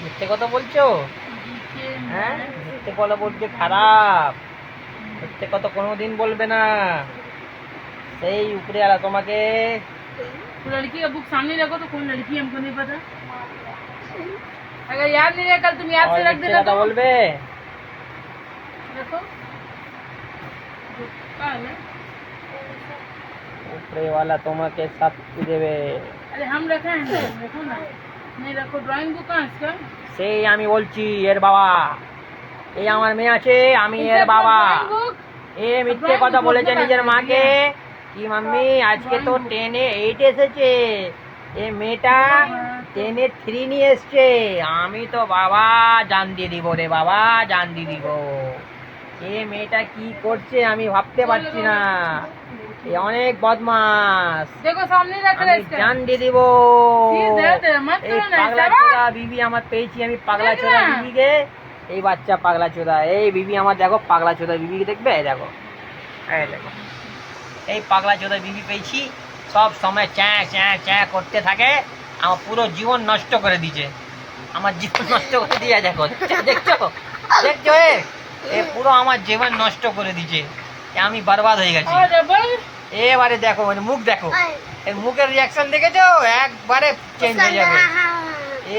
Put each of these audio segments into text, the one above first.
মিথ্যে কথা বলছো? হ্যাঁ, মিথ্যে কথা বলছে খারাপ। মিথ্যে কথা কোনোদিন বলবে না। সেই উপরে আলা তোমাকে। लड़की का बुक सामने रखो तो कौन लड़की है हमको नहीं पता। अगर याद नहीं रहे कल तुम याद से रख মিথ্যে देना কথা तो বলবে। रखो कहाँ है? উপরে वाला তোমাকে শাস্তি দেবে। अरे हम रखे हैं ना, रखो ना। नहीं रखो। ड्राइंग बुक कहाँ है इसका? সেই আমি বলছি এর বাবা। এই আমার মেয়ে আছে, আমি इसे এর अपना বাবা। drawing book এ মিথ্যে কথা বলেছে নিজের মাকে। কি মাম্মি আজকে তো 10-এ 8 এসেছে, এ মেয়েটা 10-এ 3 নিয়ে এসছে। আমি তো বাবা জান দিয়ে দিব রে বাবা, জান দিয়ে দিব। এ মেয়েটা কি করছে আমি ভাবতে পারছি না। এ অনেক বদমাস। देखो सामने रख रहा है আমি इसका। জান দিয়ে দিব। दे मत এই करो ना পাগলা ऐसा। চোদা বিবি আমার পেয়েছি আমি, পাগলা চোদা বিবিকে। এই বাচ্চা পাগলা চোদা, এই বিবি আমার দেখো, পাগলা চোদা বিবিকে দেখবে, এই দেখো, এই দেখো, এই পাগলা চোদা বিবি পেয়েছি। সব সময় চ্যাঁ চ্যাঁ চ্যাঁ করতে থাকে, আমার পুরো জীবন নষ্ট করে দিয়েছে। আমার জীবন নষ্ট করে দিয়ে দেখো, দেখছো দেখছো এ পুরো আমার জীবন নষ্ট করে দিয়েছে। আমি বরবাদ হয়ে গেছি। और डबल এবারে দেখো মানে মুখ দেখো, এর মুখের রিয়াকশন দেখেছো, একবারে চেঞ্জ হয়ে যাবে।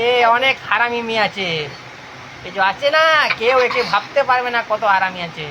এ অনেক হারামি মেয়ে আছে, এই যে আছে না, কেউ একে ভাবতে পারবে না কত হারামি আছে।